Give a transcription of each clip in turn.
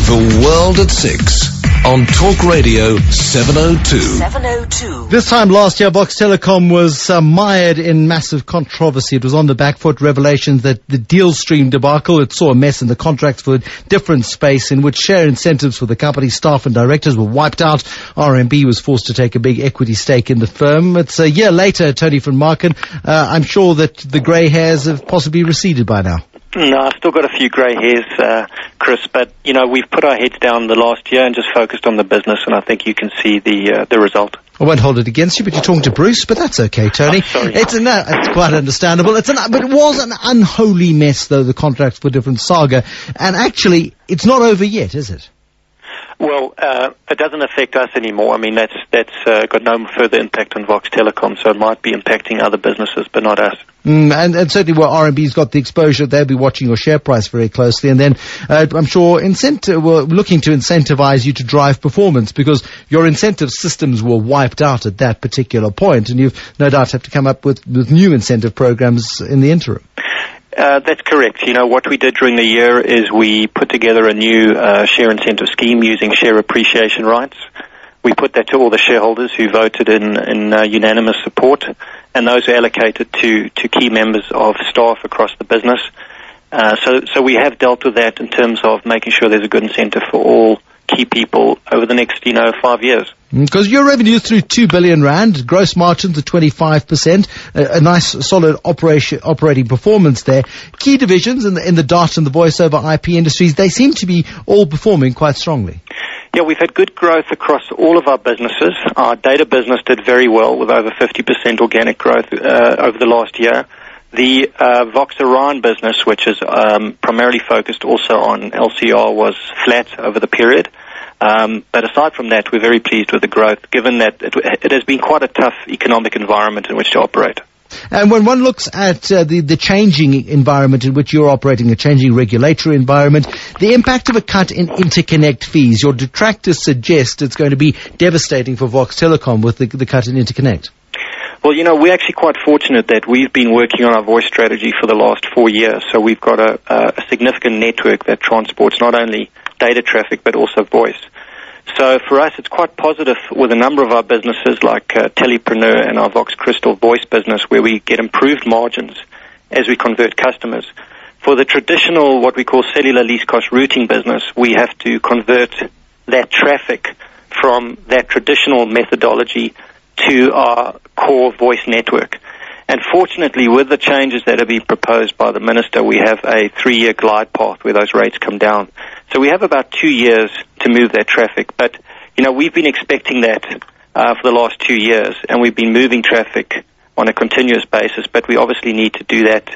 The World at 6 on Talk Radio 702. This time last year, Vox Telecom was mired in massive controversy. It was on the back foot. Revelations that the deal stream debacle, it saw a mess in the contracts for different space in which share incentives for the company staff and directors were wiped out. RMB was forced to take a big equity stake in the firm. It's a year later, Tony van Marken. I'm sure that the grey hairs have possibly receded by now. No, I've still got a few grey hairs, Chris, but, we've put our heads down the last year and just focused on the business, and I think you can see the result. I won't hold it against you, but you're talking to Bruce, but that's okay, Tony. Sorry. It's quite understandable. But it was an unholy mess, though, the contracts for different saga, and actually, it's not over yet, is it? Well, it doesn't affect us anymore. I mean, that's got no further impact on Vox Telecom, so it might be impacting other businesses, but not us. And certainly where RMB's got the exposure, they'll be watching your share price very closely. And then I'm sure we're looking to incentivize you to drive performance because your incentive systems were wiped out at that particular point, and you've no doubt have to come up with new incentive programs in the interim. That's correct. What we did during the year is we put together a new share incentive scheme using share appreciation rights. We put that to all the shareholders who voted in unanimous support, and those are allocated to key members of staff across the business. So we have dealt with that in terms of making sure there's a good incentive for all key people over the next 5 years. Because your revenue through 2 billion rand, gross margins at 25%, a nice solid operating performance there. Key divisions in the data and the voice over IP industries, they seem to be all performing quite strongly. Yeah, we've had good growth across all of our businesses. Our data business did very well with over 50% organic growth over the last year. The Vox Orion business, which is primarily focused also on LCR, was flat over the period. But aside from that, we're very pleased with the growth, given that it has been quite a tough economic environment in which to operate. And when one looks at the changing environment in which you're operating, a changing regulatory environment, the impact of a cut in interconnect fees, your detractors suggest it's going to be devastating for Vox Telecom with the cut in interconnect. Well, we're actually quite fortunate that we've been working on our voice strategy for the last 4 years. So we've got a significant network that transports not only data traffic but also voice. So for us, it's quite positive with a number of our businesses like Telepreneur and our Vox Crystal voice business, where we get improved margins as we convert customers. For the traditional, what we call cellular least cost routing business, we have to convert that traffic from that traditional methodology to our core voice network. And fortunately, with the changes that have been proposed by the Minister, we have a 3-year glide path where those rates come down. So we have about 2 years to move that traffic. But, we've been expecting that for the last 2 years, and we've been moving traffic on a continuous basis, but we obviously need to do that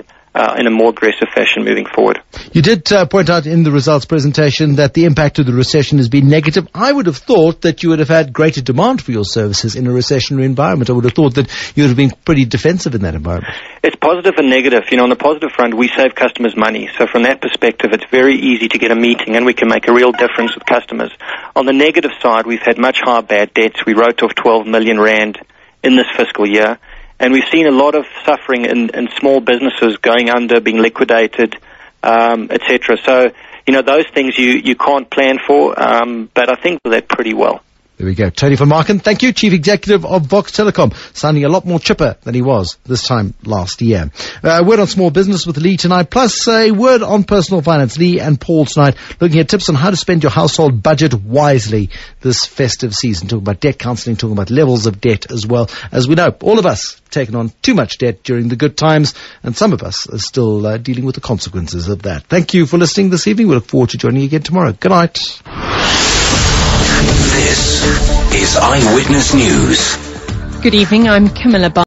in a more aggressive fashion moving forward. You did point out in the results presentation that the impact of the recession has been negative. I would have thought that you would have had greater demand for your services in a recessionary environment. I would have thought that you would have been pretty defensive in that environment. It's positive and negative. On the positive front, we save customers money. So from that perspective, it's very easy to get a meeting and we can make a real difference with customers. On the negative side, we've had much higher bad debts. We wrote off 12 million rand in this fiscal year. And we've seen a lot of suffering in small businesses going under, being liquidated, etc. So, those things you can't plan for, but I think that pretty well. There we go. Tony van Marken, thank you, Chief Executive of Vox Telecom, sounding a lot more chipper than he was this time last year. A word on small business with Lee tonight, plus a word on personal finance. Lee and Paul tonight looking at tips on how to spend your household budget wisely this festive season. Talking about debt counselling, talking about levels of debt as well. As we know, all of us taken on too much debt during the good times, and some of us are still dealing with the consequences of that. Thank you for listening this evening. We look forward to joining you again tomorrow. Good night. This is Eyewitness News. Good evening, I'm Camilla